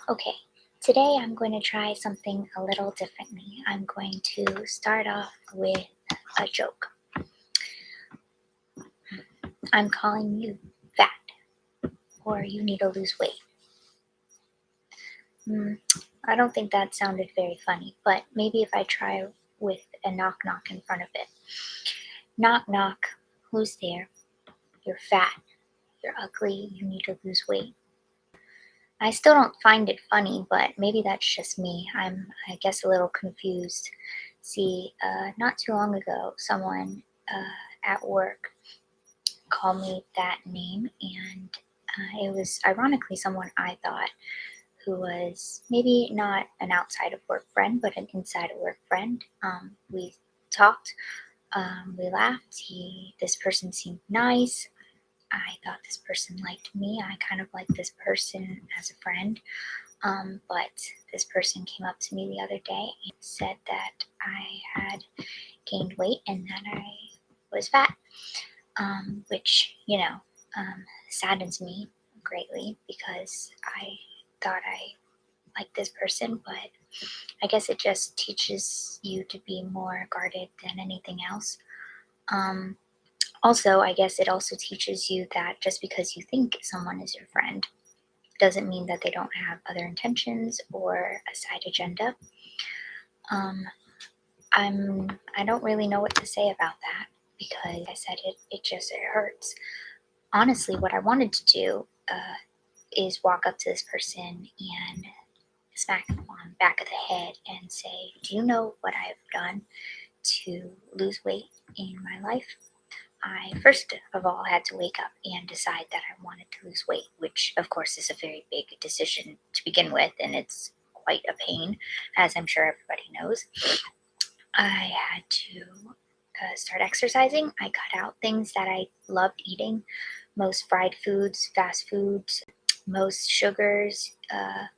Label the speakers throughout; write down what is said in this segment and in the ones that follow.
Speaker 1: Okay, today I'm going to try something a little differently. I'm going to start off with a joke. I'm calling you fat, or you need to lose weight. Hmm, I don't think that sounded very funny, but maybe if I try with a knock knock in front of it. Knock knock, who's there? You're fat, you're ugly, you need to lose weight. I still don't find it funny, but maybe that's just me. I guess, a little confused. See, not too long ago, someone at work called me that name, and it was ironically someone I thought who was maybe not an outside of work friend, but an inside of work friend. We talked, we laughed. This person seemed nice. I thought this person liked me. I kind of liked this person as a friend. But this person came up to me the other day and said that I had gained weight and that I was fat, which saddens me greatly because I thought I liked this person, but I guess it just teaches you to be more guarded than anything else. Um, Also, I guess it also teaches you that just because you think someone is your friend doesn't mean that they don't have other intentions or a side agenda. Um, I don't really know what to say about that because I said it hurts. Honestly, what I wanted to do is walk up to this person and smack them on the back of the head and say, "Do you know what I've done to lose weight in my life?" I first of all had to wake up and decide that I wanted to lose weight, which of course is a very big decision to begin with, and it's quite a pain, as I'm sure everybody knows. I had to start exercising. I cut out things that I loved eating, most fried foods, fast foods, most sugars. I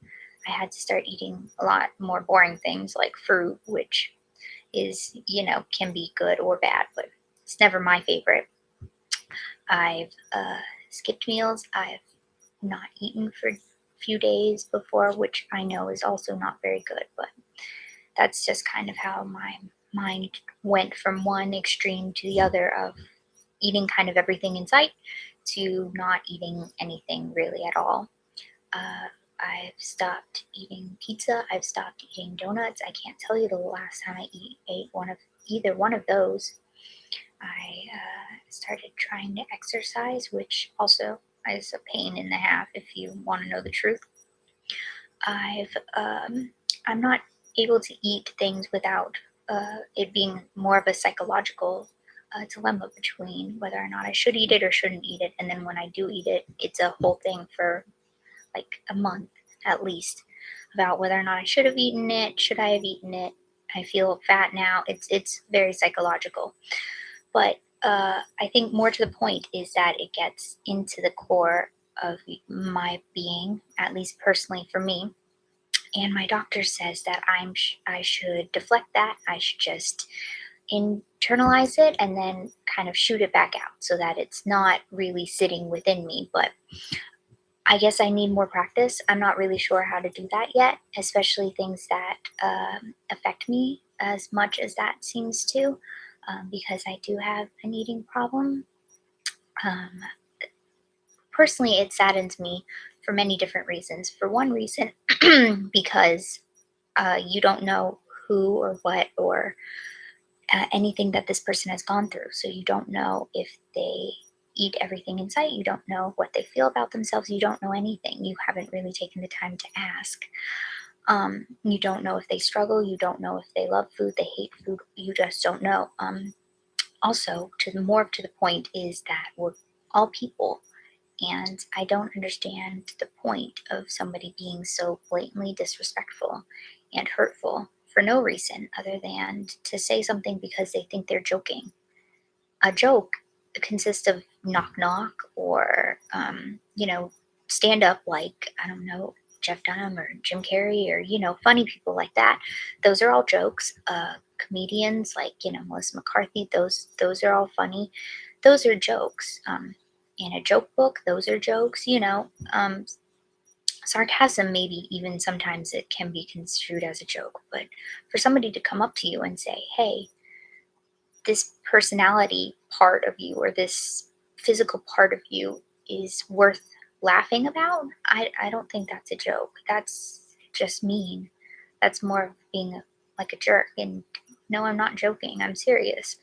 Speaker 1: had to start eating a lot more boring things like fruit, which can be good or bad, but it's never my favorite. I've skipped meals. I've not eaten for a few days before, which I know is also not very good, but that's just kind of how my mind went from one extreme to the other of eating kind of everything in sight to not eating anything really at all. I've stopped eating pizza. I've stopped eating donuts. I can't tell you the last time I ate either one of those. I started trying to exercise, which also is a pain in the half if you want to know the truth. I've I'm not able to eat things without it being more of a psychological dilemma between whether or not I should eat it or shouldn't eat it, and then when I do eat it, it's a whole thing for like a month at least about whether or not I should have eaten it, should I have eaten it. I feel fat now. It's very psychological. But I think more to the point is that it gets into the core of my being, at least personally for me. And my doctor says that I should deflect that. I should just internalize it and then kind of shoot it back out so that it's not really sitting within me. But I guess I need more practice. I'm not really sure how to do that yet, especially things that affect me as much as that seems to, because I do have an eating problem. Um, Personally, it saddens me for many different reasons. For one reason, because you don't know who or what or anything that this person has gone through. So you don't know if they eat everything in sight. You don't know what they feel about themselves. You don't know anything. You haven't really taken the time to ask. You don't know if they struggle. You don't know if they love food, they hate food. You just don't know. Also, to the point is that we're all people, and I don't understand the point of somebody being so blatantly disrespectful and hurtful for no reason other than to say something because they think they're joking. A joke consists of knock knock or, stand up like, I don't know, Jeff Dunham or Jim Carrey or, funny people like that. Those are all jokes. Comedians like, Melissa McCarthy, those are all funny. Those are jokes. In a joke book, those are jokes. sarcasm, maybe even sometimes it can be construed as a joke, but for somebody to come up to you and say, hey, this personality part of you or this physical part of you is worth laughing about, I don't think that's a joke. That's just mean. That's more of being like a jerk. And no, I'm not joking. I'm serious.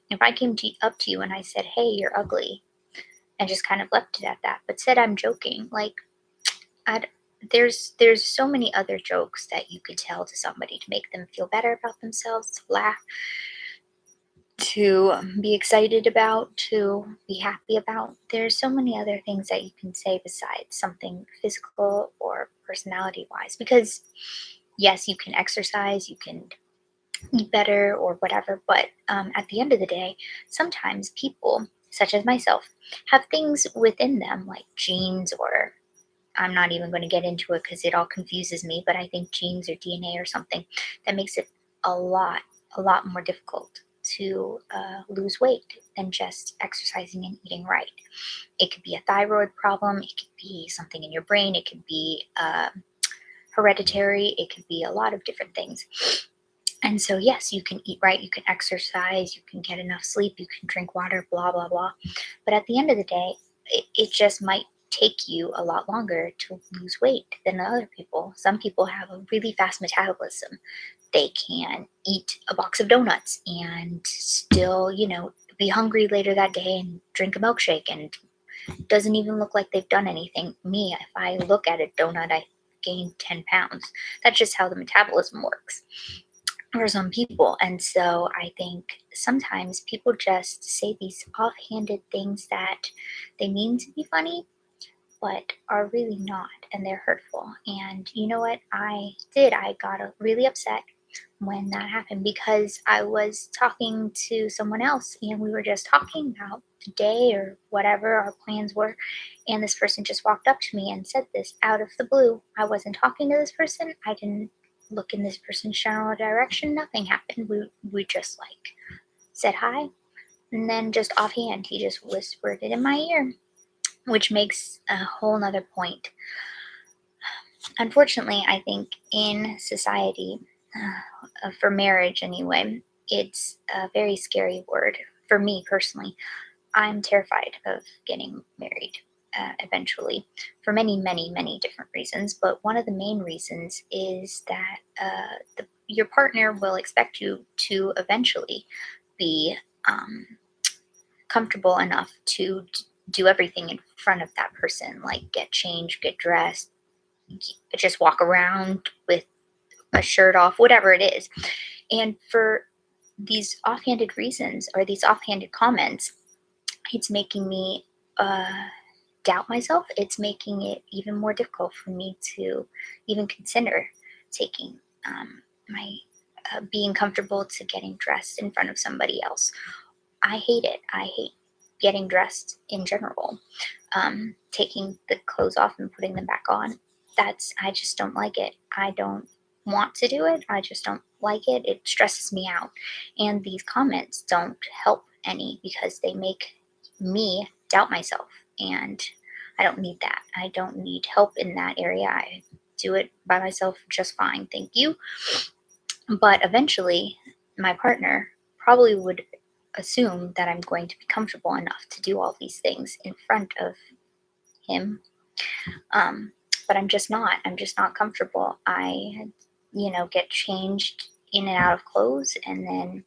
Speaker 1: If I came up to you and I said, hey, you're ugly, and just kind of left it at that, but said I'm joking, like, I'd, there's so many other jokes that you could tell to somebody to make them feel better about themselves, to laugh, to be excited about, to be happy about. There's so many other things that you can say besides something physical or personality wise. Because, yes, you can exercise, you can eat better or whatever, but at the end of the day, sometimes people, such as myself, have things within them like genes, or I'm not even going to get into it because it all confuses me, but I think genes or DNA or something that makes it a lot, a lot more difficult to lose weight than just exercising and eating right. It could be a thyroid problem, it could be something in your brain, it could be hereditary, it could be a lot of different things. And so, yes, you can eat right, you can exercise, you can get enough sleep, you can drink water, blah, blah, blah. But at the end of the day, it just might take you a lot longer to lose weight than other people. Some people have a really fast metabolism. They can eat a box of donuts and still, be hungry later that day and drink a milkshake, and it doesn't even look like they've done anything. Me, if I look at a donut, I gain 10 pounds. That's just how the metabolism works for some people. And so I think sometimes people just say these offhanded things that they mean to be funny, but are really not, and they're hurtful. And you know what? I got really upset when that happened, because I was talking to someone else and we were just talking about the day or whatever our plans were. And this person just walked up to me and said this out of the blue. I wasn't talking to this person. I didn't look in this person's general direction. Nothing happened. We just like said hi. And then just offhand, he just whispered it in my ear, which makes a whole nother point. Unfortunately, I think in society, for marriage anyway, it's a very scary word for me personally. I'm terrified of getting married eventually for many, many, many different reasons. But one of the main reasons is that your partner will expect you to eventually be comfortable enough to do everything in front of that person, like get changed, get dressed, just walk around with a shirt off, whatever it is. And for these offhanded reasons or these offhanded comments, it's making me doubt myself. It's making it even more difficult for me to even consider taking my being comfortable to getting dressed in front of somebody else. I hate it. I hate getting dressed in general. Taking the clothes off and putting them back on. I just don't like it. I don't want to do it. I just don't like it. It stresses me out. And these comments don't help any, because they make me doubt myself. And I don't need that. I don't need help in that area. I do it by myself just fine. Thank you. But eventually, my partner probably would assume that I'm going to be comfortable enough to do all these things in front of him. But I'm just not. I'm just not comfortable. I, get changed in and out of clothes and then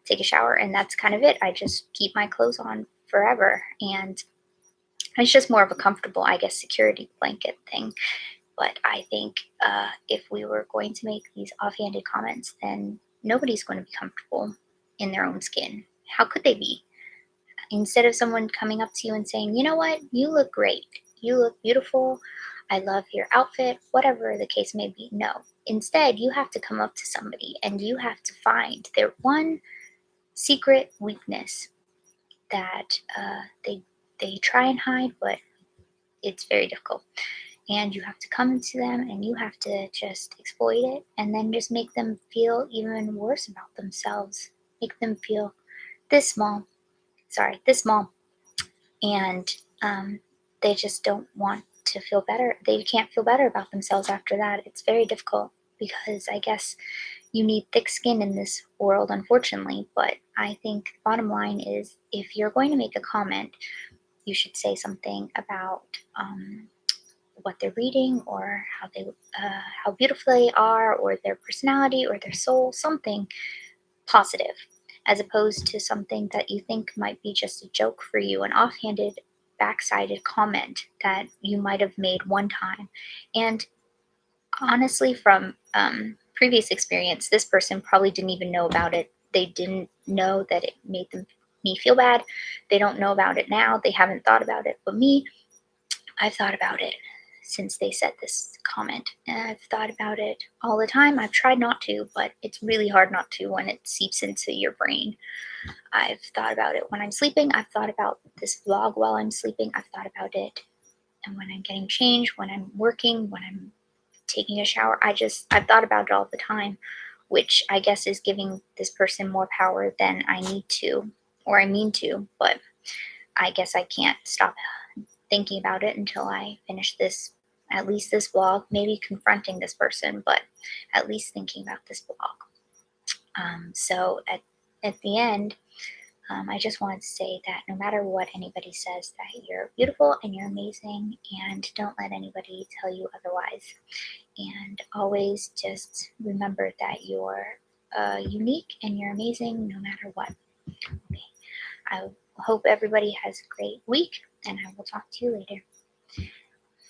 Speaker 1: take a shower, and that's kind of it. I just keep my clothes on forever. And it's just more of a comfortable, I guess, security blanket thing. But I think if we were going to make these offhanded comments, then nobody's going to be comfortable in their own skin. How could they be? Instead of someone coming up to you and saying, you know what, you look great, you look beautiful, I love your outfit, whatever the case may be. No. Instead, you have to come up to somebody and you have to find their one secret weakness that they try and hide, but it's very difficult. And you have to come to them and you have to just exploit it, and then just make them feel even worse about themselves. Make them feel this small, and they just don't want to feel better. They can't feel better about themselves after that. It's very difficult because I guess you need thick skin in this world, unfortunately. But I think bottom line is if you're going to make a comment, you should say something about what they're reading or how beautiful they are or their personality or their soul, something positive, as opposed to something that you think might be just a joke for you, an offhanded, backsided comment that you might have made one time. And honestly, from previous experience, this person probably didn't even know about it. They didn't know that it made me feel bad. They don't know about it now. They haven't thought about it. But me, I've thought about it since they said this comment. And I've thought about it all the time. I've tried not to, but it's really hard not to when it seeps into your brain. I've thought about it when I'm sleeping. I've thought about this vlog while I'm sleeping. I've thought about it and when I'm getting changed, when I'm working, when I'm taking a shower. I've thought about it all the time, which I guess is giving this person more power than I need to or I mean to, but I guess I can't stop thinking about it until I finish this, at least this vlog, maybe confronting this person, but at least thinking about this vlog. So at the end, I just wanted to say that no matter what anybody says, that you're beautiful and you're amazing, and don't let anybody tell you otherwise. And always just remember that you're unique and you're amazing no matter what. Okay. I hope everybody has a great week, and I will talk to you later.